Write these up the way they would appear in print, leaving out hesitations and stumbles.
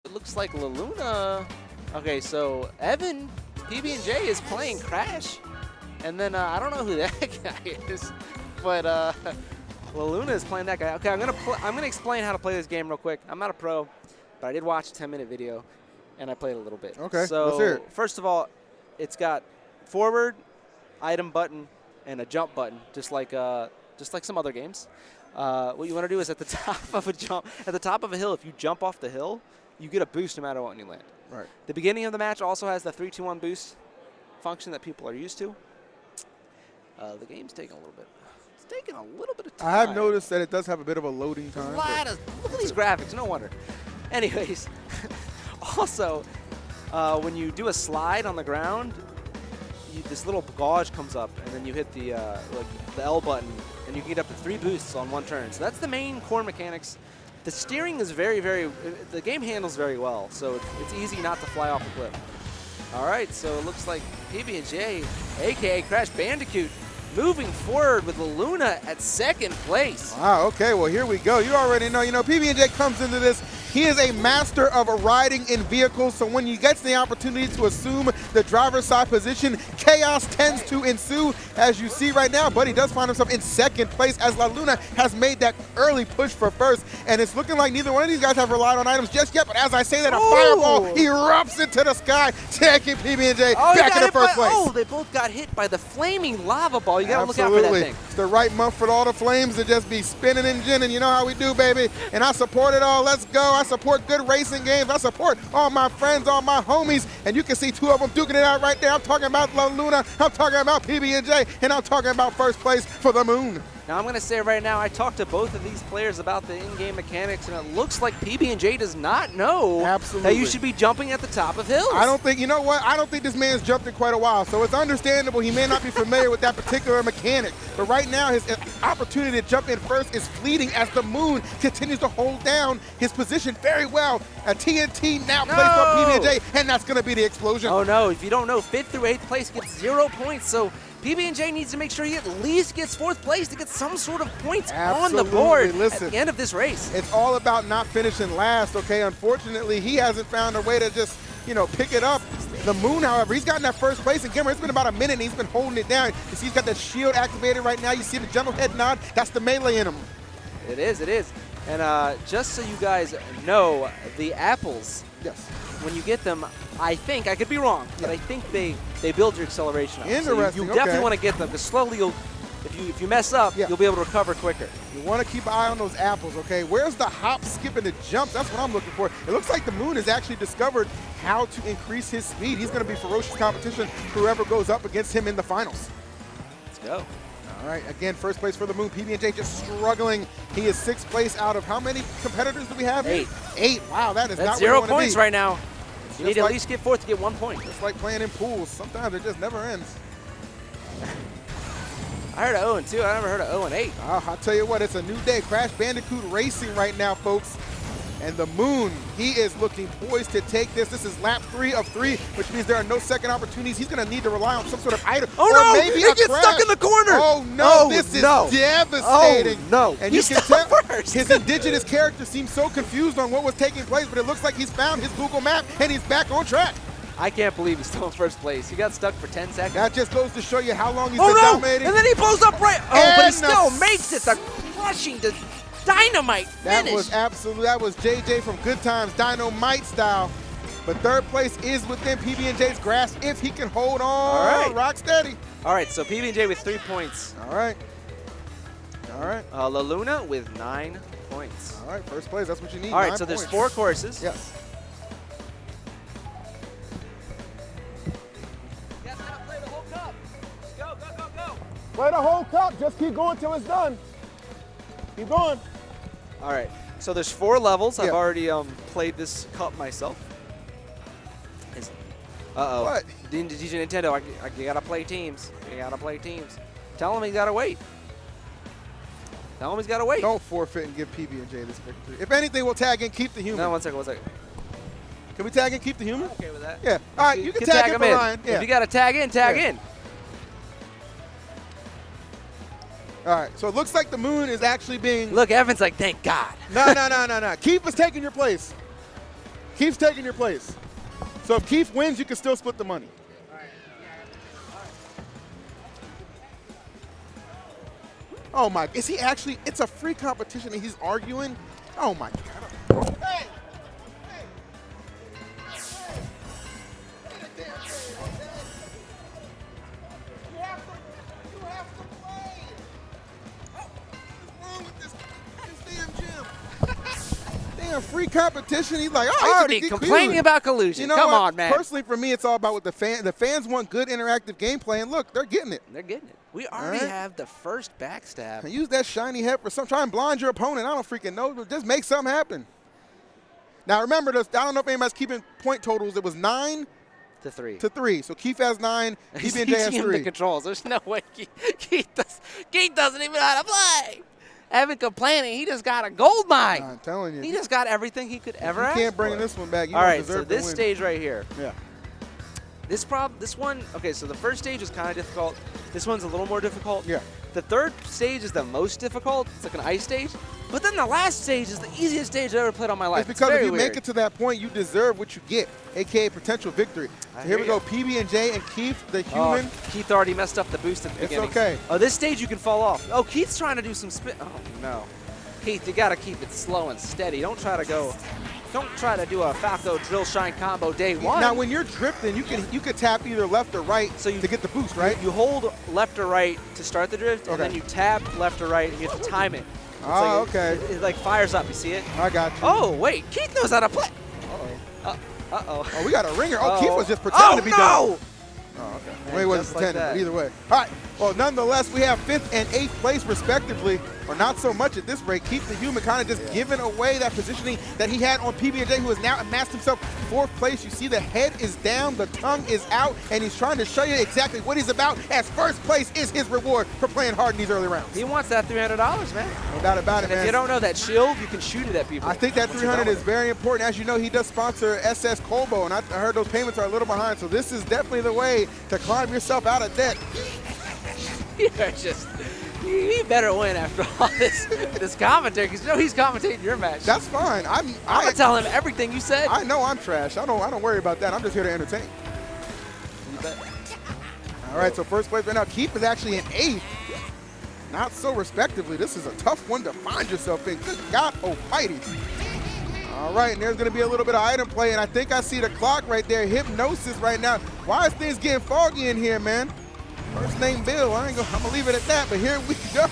It looks like La Luna. Okay, so Evan, PB&J is playing Crash. And then I don't know who that guy is, but La Luna is playing that guy. Okay, I'm gonna explain how to play this game real quick. I'm not a pro, but I did watch a 10-minute video, and I played a little bit. Okay, so let's hear it. First of all, it's got forward, item button, and a jump button, just like some other games. What you want to do is at the top of a hill, if you jump off the hill, you get a boost no matter what when you land. Right. The beginning of the match also has the 3-2-1 boost function that people are used to. The game's taking a little bit. It's taking a little bit of time. I have noticed that it does have a bit of a loading time. Look at these graphics. No wonder. Anyways, also, when you do a slide on the ground, this little gauge comes up, and then you hit the L button, and you can get up to 3 boosts on one turn. So that's the main core mechanics. The steering is the game handles very well, so it's easy not to fly off the cliff. All right, so it looks like PB&J, a.k.a. Crash Bandicoot, moving forward with La Luna at 2nd place. Wow, okay, well, here we go. You already know, PB&J comes into this. He is a master of riding in vehicles, so when he gets the opportunity to assume the driver's side position, chaos tends to ensue, as you see right now. But he does find himself in 2nd place as La Luna has made that early push for first, and it's looking like neither one of these guys have relied on items just yet. But as I say that, a fireball erupts into the sky, taking PB&J back into first place. Oh, they both got hit by the flaming lava ball. You got to look out for that thing. It's the right month for all the flames to just be spinning and ginning. You know how we do, baby. And I support it all. Let's go. I support good racing games. I support all my friends, all my homies. And you can see 2 of them duking it out right there. I'm talking about La Luna. I'm talking about PB&J. And I'm talking about first place for the Moon. Now, I'm going to say right now, I talked to both of these players about the in-game mechanics, and it looks like PB&J does not know that you should be jumping at the top of hills. I don't think, you know what? I don't think this man's jumped in quite a while, so it's understandable he may not be familiar with that particular mechanic. But right now, his opportunity to jump in first is fleeting as the Moon continues to hold down his position very well. A TNT now placed on PB&J, and that's going to be the explosion. Oh, no. If you don't know, 5th through 8th place gets 0 points, so PB&J needs to make sure he at least gets 4th place to get some sort of points on the board at the end of this race. It's all about not finishing last, okay? Unfortunately, he hasn't found a way to just, pick it up. The Moon, however, he's gotten that first place. And Gimmer, it's been about a minute, and he's been holding it down. You see he's got that shield activated right now. You see the gentle head nod. That's the melee in him. It is, it is. And just so you guys know, the apples, when you get them, I think, I could be wrong, but I think they build your acceleration up. Interesting. So you definitely want to get them, because slowly if you mess up, you'll be able to recover quicker. You want to keep an eye on those apples, okay? Where's the hop, skip, and the jumps? That's what I'm looking for. It looks like the Moon has actually discovered how to increase his speed. He's going to be ferocious competition, whoever goes up against him in the finals. Let's go. All right, again, first place for the Moon. PB&J just struggling. He is 6th place out of how many competitors do we have? 8. 8. Wow, that's not 0 points right now. You need to at least get 4th to get 1 point. It's like playing in pools. Sometimes it just never ends. I heard of 0-2. I never heard of 0-8. I'll tell you what, it's a new day. Crash Bandicoot racing right now, folks. And the Moon, he is looking poised to take this. This is lap 3 of 3, which means there are no second opportunities. He's going to need to rely on some sort of item. Oh, or no! Maybe he gets stuck in the corner! Oh, no! This is devastating. Oh, no. And you can tell his indigenous character seems so confused on what was taking place, but it looks like he's found his Google map, and he's back on track. I can't believe he's still in 1st place. He got stuck for 10 seconds. That just goes to show you how long he's been dominating. And then he blows up right. Oh, but he still makes it. The crushing dynamite finish. That was JJ from Good Times, Dynamite style. But 3rd place is within PB&J's grasp if he can hold on. All right. Rock steady. All right, so PB&J with 3 points. All right. All right. La Luna with 9 points. All right, 1st place. That's what you need. All right, so there's 4 courses. Yes. Play the whole cup. Just keep going till it's done. Keep going. All right. So there's 4 levels. I've already played this cup myself. Uh-oh. What? DJ Nintendo, you got to play teams. You got to play teams. Tell him he's got to wait. Tell him he's got to wait. Don't forfeit and give PB&J this victory. If anything, we'll tag in Keep the Human. No, one second. Can we tag in Keep the Human? I'm okay with that. Yeah. All right, you can tag in for Ryan. If you got to tag in, tag in. All right, so it looks like the Moon is actually being... Look, Evan's like, thank God. No. Keep is taking your place. Keith's taking your place. So if Keith wins, you can still split the money. Oh my, is he actually, it's a free competition and he's arguing? Oh my God. Hey! Free competition. He's like, oh, already complaining about collusion. You know Come what? on, man. Personally, for me, it's all about what the fans. The fans want good interactive gameplay, and look, they're getting it. They're getting it. We already have the first backstab. And use that shiny head for some. Try and blind your opponent. I don't freaking know, but just make something happen. Now remember this. I don't know if anybody's keeping point totals. It was 9 to 3. To 3. So Keith has 9. PB&J has 3. The controls. There's no way Keith doesn't even know how to play. Evan complaining, he just got a gold mine. I'm telling you. He just got everything he could ever ask for. You can't bring this one back. You All don't right, deserve so this to win. stage right here. Yeah. This one, okay, so the first stage was kind of difficult. This one's a little more difficult. Yeah. The third stage is the most difficult. It's like an ice stage. But then the last stage is the easiest stage I've ever played on my life. It's because if you weird. make it to that point, you deserve what you get, a.k.a. potential victory. So here we go, PB&J and Keith, the human. Keith already messed up the boost at the beginning. It's okay. Oh, this stage you can fall off. Oh, Keith's trying to do some spin. Oh, no. Keith, you got to keep it slow and steady. Don't try to do a Falco drill shine combo day one. Now, when you're drifting, you can tap either left or right to get the boost, right? You hold left or right to start the drift, and then you tap left or right, and you have to time it. Oh, okay. It like fires up. You see it? I got you. Oh, wait. Keith knows how to play. Uh-oh. Oh, we got a ringer. Oh, Keith was just pretending to be done. Oh, okay. Well, he wasn't pretending, but either way. All right. Well, nonetheless, we have 5th and 8th place, respectively, or not so much at this rate. Keith the Human kind of just giving away that positioning that he had on PB&J, who has now amassed himself 4th place. You see the head is down, the tongue is out, and he's trying to show you exactly what he's about, as 1st place is his reward for playing hard in these early rounds. He wants that $300, man. No doubt about it, man. If you don't know that shield, you can shoot it at people. I think that 300 is very important. As you know, he does sponsor SS Colbo, and I heard those payments are a little behind, so this is definitely the way to climb yourself out of debt. He better win after all this commentary, because you know he's commentating your match. That's fine. I'm gonna tell him everything you said. I know I'm trash. I don't worry about that. I'm just here to entertain. You bet. All right, so 1st place right now. Keith is actually in 8th. Not so respectively. This is a tough one to find yourself in. Good God almighty. All right, and there's going to be a little bit of item play, and I think I see the clock right there. Hypnosis right now. Why is things getting foggy in here, man? First name Bill. I'm going to leave it at that, but here we go.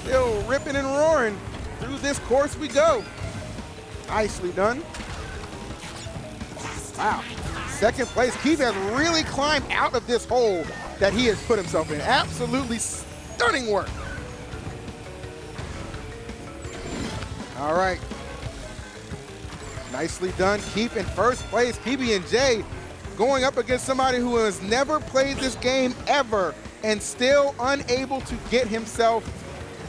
Still ripping and roaring. Through this course we go. Nicely done. Wow. 2nd place. Keith has really climbed out of this hole that he has put himself in. Absolutely stunning work. All right. Nicely done. Keith in 1st place. PB&J going up against somebody who has never played this game ever and still unable to get himself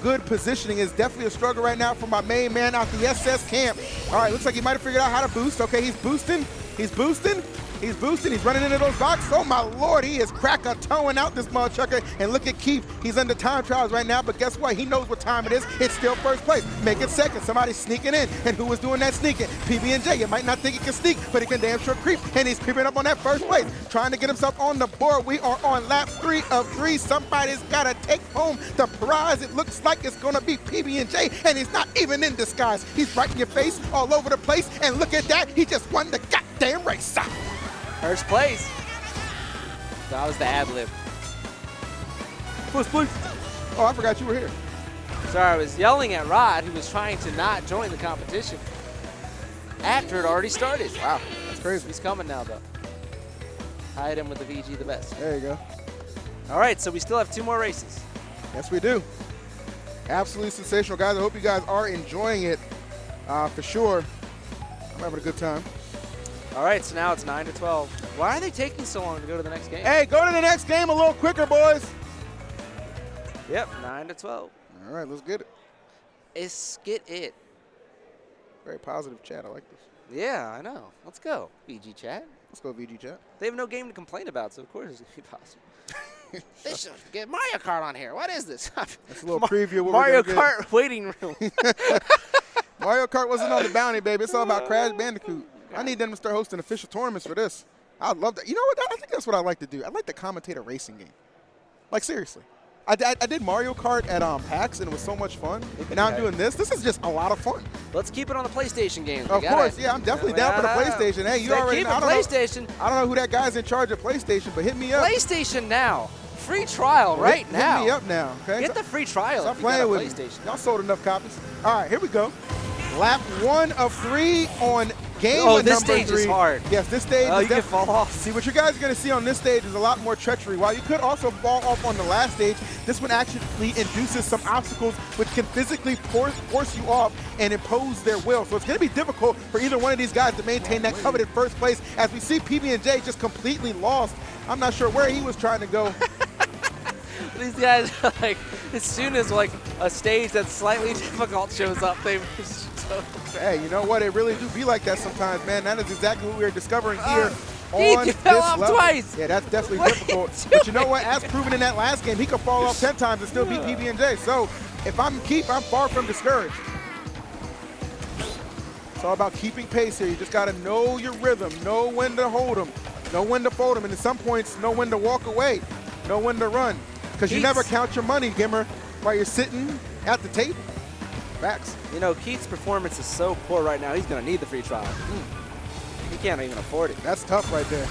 good positioning. Is definitely a struggle right now for my main man out the SS camp. All right, looks like he might have figured out how to boost. Okay, he's boosting. He's boosting. He's boosting. He's running into those boxes. Oh, my Lord. He is crack-a-toeing out this motherfucker. And look at Keith. He's under time trials right now, but guess what? He knows what time it is. It's still 1st place. Make it 2nd. Somebody's sneaking in. And who was doing that sneaking? PB&J. You might not think he can sneak, but he can damn sure creep. And he's creeping up on that 1st place, trying to get himself on the board. We are on lap 3 of 3. Somebody's got to take home the prize. It looks like it's going to be PB&J, and he's not even in disguise. He's right in your face, all over the place. And look at that. He just won the goddamn race. 1st place. That was the ad-lib. 1st place. Oh, I forgot you were here. Sorry, I was yelling at Rod, who was trying to not join the competition after it already started. Wow, that's crazy. He's coming now, though. Hide him with the VG the best. There you go. All right, so we still have 2 more races. Yes, we do. Absolutely sensational, guys. I hope you guys are enjoying it for sure. I'm having a good time. All right, so now it's 9 to 12. Why are they taking so long to go to the next game? Hey, go to the next game a little quicker, boys. Yep, 9 to 12. All right, let's get it. Let's get it. Very positive chat. I like this. Yeah, I know. Let's go, VG chat. Let's go, VG chat. They have no game to complain about, so of course it's going to be possible. They should get Mario Kart on here. What is this? That's a little preview of what Mario we're gonna Kart waiting room. Mario Kart wasn't on the bounty, baby. It's all about Crash Bandicoot. I need them to start hosting official tournaments for this. I'd love that. You know what? I think that's what I like to do. I like to commentate a racing game. Like, seriously. I did Mario Kart at PAX, and it was so much fun. And now I'm doing this. This is just a lot of fun. Let's keep it on the PlayStation games. Of course, yeah. I'm definitely down for the PlayStation. Hey, you already know. PlayStation. I don't know who that guy's in charge of PlayStation, but hit me up. PlayStation now. Free trial right now. Hit me up now, okay? Get the free trial. Stop playing with me. Y'all sold enough copies. All right, here we go. Lap 1 of 3 on game number 3. This stage is hard. Yes, this stage is you can fall off. See, what you guys are going to see on this stage is a lot more treachery. While you could also fall off on the last stage, this one actually induces some obstacles which can physically force you off and impose their will. So it's going to be difficult for either one of these guys to maintain that coveted first place. As we see PB&J just completely lost. I'm not sure where he was trying to go. These guys are like, as soon as like a stage that's slightly difficult shows up, they Hey, you know what? It really do be like that sometimes, man. That is exactly what we're discovering here on he this fell off level. twice. Yeah, that's definitely difficult. But you know what? As proven in that last game, he could fall off 10 times and still beat PB&J. So if I'm Keith, I'm far from discouraged. It's all about keeping pace here. You just got to know your rhythm, know when to hold them, know when to fold them, and at some points, know when to walk away, know when to run. Because you never count your money, Gimmer, while you're sitting at the table. Facts. You know, Keith's performance is so poor right now, he's going to need the free trial. He can't even afford it. That's tough right there.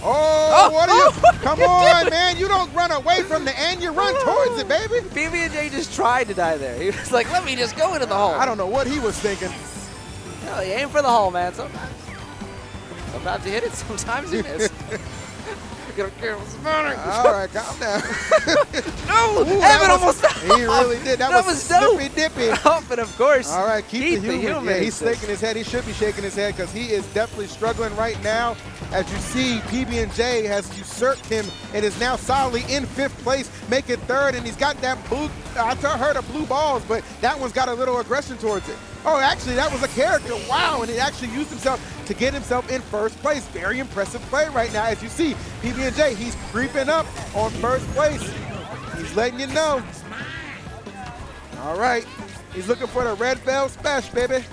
Oh, what are you? Come on, man. You don't run away from the end. You run towards it, baby. PB&J just tried to die there. He was like, let me just go into the hole. I don't know what he was thinking. No, you aim for the hole, man. Sometimes you hit it, sometimes you miss. All right, calm down. No, Evan almost fell. He really did. That was snippy dippy. But of course, all right, Keith the human. Yeah, he's shaking shaking his head. He should be shaking his head because he is definitely struggling right now. As you see, PB&J has usurped him and is now solidly in 5th place, making 3rd, and he's got that blue. I heard of blue balls, but that one's got a little aggression towards it. Oh, actually, that was a character. Wow, and he actually used himself to get himself in 1st place. Very impressive play right now. As you see, PB&J, he's creeping up on 1st place. He's letting you know. All right, he's looking for the red bell smash, baby.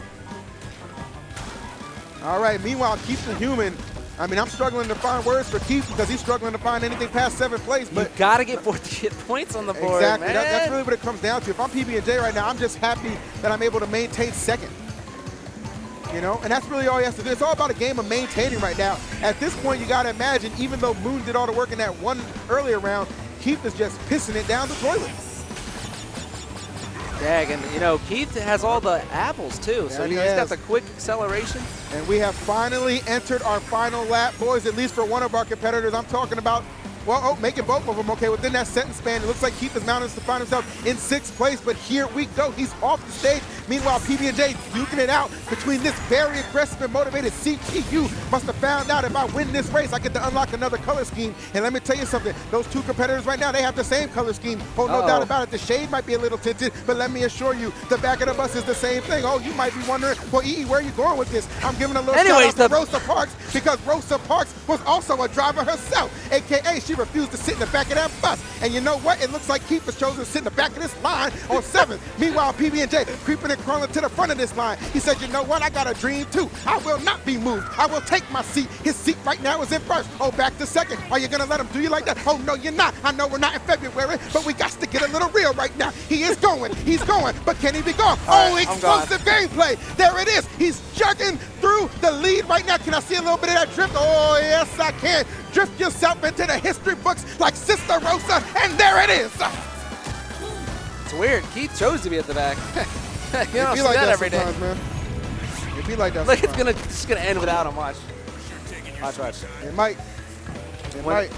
All right, meanwhile, Keith the human. I mean, I'm struggling to find words for Keith because he's struggling to find anything past 7th place. But you got to get 48 points on the board, exactly. Man. That's really what it comes down to. If I'm PB&J right now, I'm just happy that I'm able to maintain 2nd. You know, and that's really all he has to do. It's all about a game of maintaining right now. At this point, you got to imagine, even though Moon did all the work in that one earlier round, Keith is just pissing it down the toilet. Dang, and you know, Keith has all the apples too, so he's got the quick acceleration. And we have finally entered our final lap, boys, at least for one of our competitors. I'm talking about, well, making both of them, okay, within that sentence span. It looks like Keith is mounting to find himself in 6th place, but here we go. He's off the stage. Meanwhile, PB&J duking it out between this very aggressive and motivated CTU. Must have found out if I win this race, I get to unlock another color scheme. And let me tell you something, those 2 competitors right now, they have the same color scheme. Oh, no doubt about it. The shade might be a little tinted, but let me assure you, the back of the bus is the same thing. Oh, you might be wondering, well, EE, where are you going with this? I'm giving a little shout out to Rosa Parks because Rosa Parks was also a driver herself, AKA she refused to sit in the back of that bus. And you know what? It looks like Keith has chosen to sit in the back of this line on 7th. Meanwhile, PB&J creeping and crawling to the front of this line. He said, you know what? I got a dream too. I will not be moved. I will take my seat. His seat right now is in 1st. Oh, back to 2nd. Are you going to let him do you like that? Oh, no, you're not. I know we're not in February, but we got to get a little real right now. He is going. He's going. But can he be gone? Oh, explosive gameplay. There it is. He's chugging through the lead right now. Can I see a little bit of that drift? Oh, yes, I can. Drift yourself into the history books like Sister Rosa, and there it is. It's weird. Keith chose to be at the back. You don't see like that every day. Man. It be like that. Look, it's just gonna end without him. Watch. Watch. It might. It might.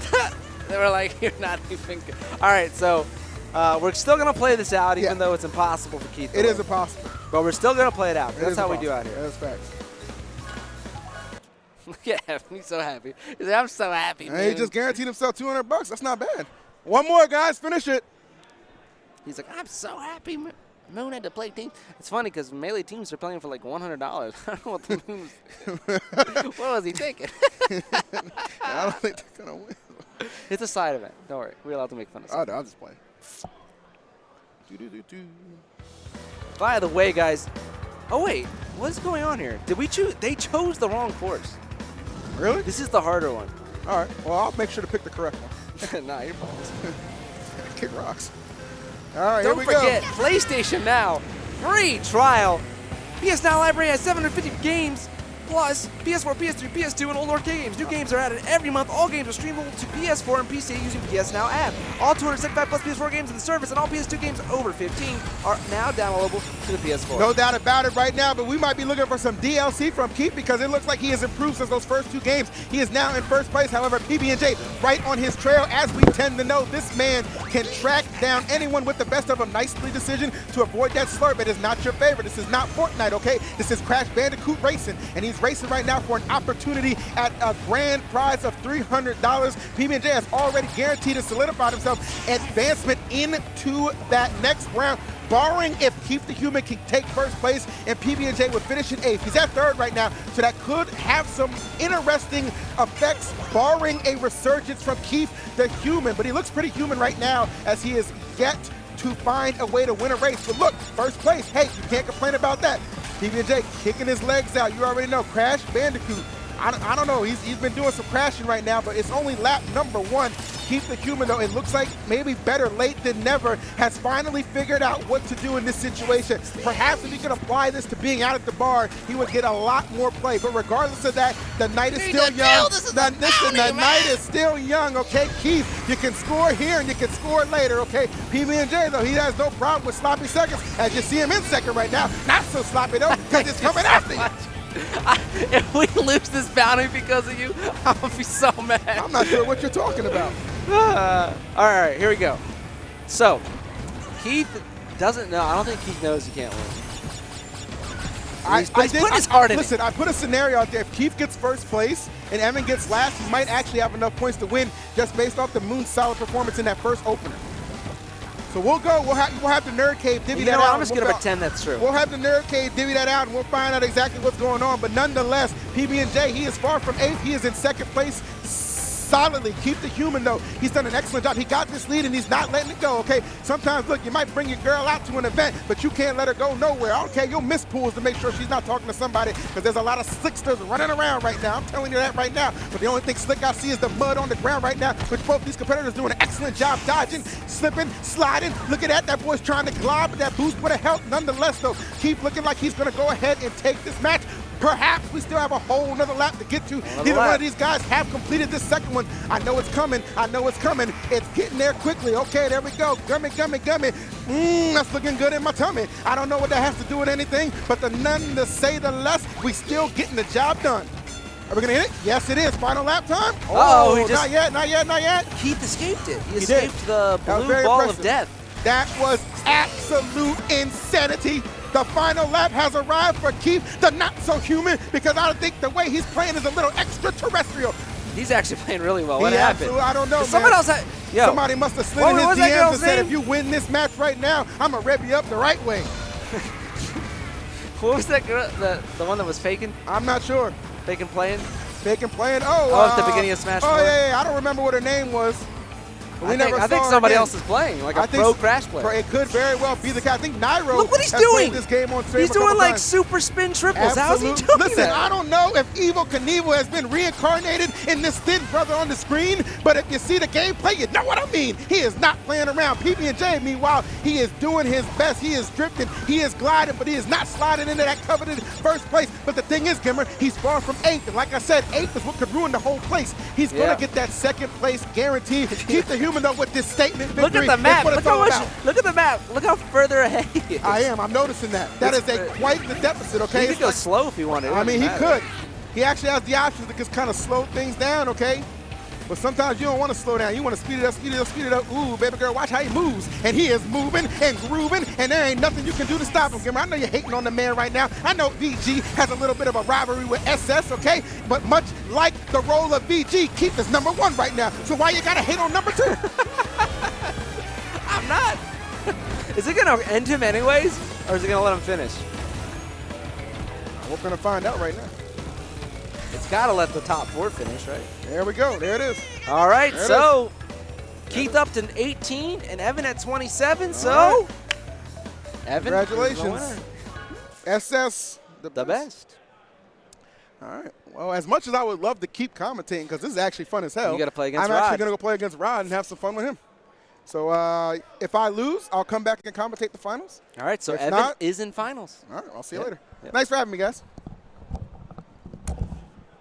They were like, "You're not even." All right, so we're still gonna play this out, even though it's impossible for Keith. It is impossible. But we're still gonna play it out. That's how we do out here. That's facts. Look at him. He's so happy. He's like, I'm so happy, man. He just guaranteed himself $200. That's not bad. One more, guys. Finish it. He's like, I'm so happy. Moon had to play teams. It's funny because Melee teams are playing for like $100. I don't know what the Moon's. What was he thinking? I don't think they're going to win. It's a side event. Don't worry. We're allowed to make fun of stuff. I'll just play. By the way, guys, Oh, wait. What's going on here? Did we choose? They chose the wrong course. Really? This is the harder one. All right. Well, I'll make sure to pick the correct one. Nah, you're fine. Kick rocks. All right, Don't here we forget, go. PlayStation Now. Free trial. PS Now library has 750 games. Plus, PS4, PS3, PS2, and old arcade games. New games are added every month. All games are streamable to PS4 and PC using PS Now app. All 275 plus PS4 games in the service, and all PS2 games over 15 are now downloadable to the PS4. No doubt about it right now, but we might be looking for some DLC from Keith because it looks like he has improved since those first 2 games. He is now in first place. However, PB&J right on his trail. As we tend to know, this man can track down anyone with the best of them. Nicely decision to avoid that slurp. It is not your favorite. This is not Fortnite, okay? This is Crash Bandicoot Racing, and he's racing right now for an opportunity at a grand prize of $300. PB&J has already guaranteed and solidified himself advancement into that next round, barring if Keith the Human can take first place and PB&J would finish in 8th. He's at 3rd right now, so that could have some interesting effects, barring a resurgence from Keith the Human. But he looks pretty human right now as he is yet to find a way to win a race. But look, first place, hey, you can't complain about that. PB&J kicking his legs out. You already know, Crash Bandicoot. I don't know, he's been doing some crashing right now, but it's only lap number 1. Keith the Human, though, it looks like maybe better late than never, has finally figured out what to do in this situation. Perhaps if he could apply this to being out at the bar, he would get a lot more play. But regardless of that, the night is still young. The night is still young, okay? Keith, you can score here and you can score later, okay? PB&J, though, he has no problem with sloppy seconds. As you see him in 2nd right now, not so sloppy, though, because it's coming after you. If we lose this bounty because of you, I'm going to be so mad. I'm not sure what you're talking about. All right, here we go. So, Keith doesn't know. I don't think Keith knows he can't win. He's putting his heart in it. Listen, I put a scenario out there. If Keith gets first place and Evan gets last, he might actually have enough points to win just based off the Moon's solid performance in that first opener. So we'll go. We'll have the Nerd Cave divvy that out. I'm just going to pretend that's true. We'll have the Nerd Cave divvy that out, and we'll find out exactly what's going on. But nonetheless, PB&J, he is far from 8th. He is in 2nd place solidly. Keep the Human, though. He's done an excellent job. He got this lead, and he's not letting it go, okay? Sometimes, look, you might bring your girl out to an event, but you can't let her go nowhere. Okay, you'll miss pools to make sure she's not talking to somebody because there's a lot of slicksters running around right now. I'm telling you that right now. But the only thing slick I see is the mud on the ground right now, which both these competitors doing an excellent job dodging, slipping, sliding. Look at that. That boy's trying to glide, but that boost would have helped. Nonetheless, though, keep looking like he's going to go ahead and take this match. Perhaps we still have a whole nother lap to get to. Neither one of these guys have completed this second one. I know it's coming. I know it's coming. It's getting there quickly. Okay, there we go. Gummy, gummy, gummy. That's looking good in my tummy. I don't know what that has to do with anything, but the none to say the less, we still getting the job done. Are we going to hit it? Yes, it is. Final lap time? Oh, not yet, not yet, not yet. Keith escaped it. He did. escaped the blue ball impressive. of death. That was absolute insanity. The final lap has arrived for Keith, the not-so-human, because I think the way he's playing is a little extraterrestrial. He's actually playing really well. What happened? I don't know, man. Someone else had, Somebody must have slid in his DMs and said, if you win this match right now, I'm going to rev you up the right way. What was that girl, the one that was faking? I'm not sure. Faking playing? Faking playing? At the beginning of Smash 4? Oh, yeah, I don't remember what her name was. I think somebody else is playing, like a pro Crash player. It could very well be the guy. I think Nitro Look what he's has doing. played this game on stream. He's doing like super spin triples. How's he doing Listen, that? I don't know if Evel Knievel has been reincarnated in this thin brother on the screen, but if you see the gameplay, you know what I mean. He is not playing around. PB&J, meanwhile, he is doing his best. He is drifting. He is gliding, but he is not sliding into that coveted first place. But the thing is, Gimmer, he's far from 8th. And like I said, 8th is what could ruin the whole place. He's going to get that 2nd place guaranteed. Keep the Human, though, with this statement. Look at the map. Look at the map. Look how further ahead he is. I am. I'm noticing that. That is quite the deficit, okay? He could go slow if he wanted. I mean, he could. He actually has the options to just kind of slow things down, okay? But sometimes you don't want to slow down. You want to speed it up, speed it up, speed it up. Ooh, baby girl, watch how he moves. And he is moving and grooving, and there ain't nothing you can do to stop him. I know you're hating on the man right now. I know VG has a little bit of a rivalry with SS, okay? But much like the role of VG, Keith is #1 right now. So why you got to hate on #2? I'm not. Is it going to end him anyways, or is it going to let him finish? We're going to find out right now. It's got to let the top 4 finish, right? There we go. There it is. All right, so Keith up to 18 and Evan at 27. So, Evan, congratulations. SS, The best. All right. Well, as much as I would love to keep commentating, because this is actually fun as hell, You got to play against I'm Rod. actually going to go play against Rod and have some fun with him. So if I lose, I'll come back and commentate the finals. All right, so If Evan not, is in finals. All right, I'll see you Yep. later. Yep. Thanks for having me, guys.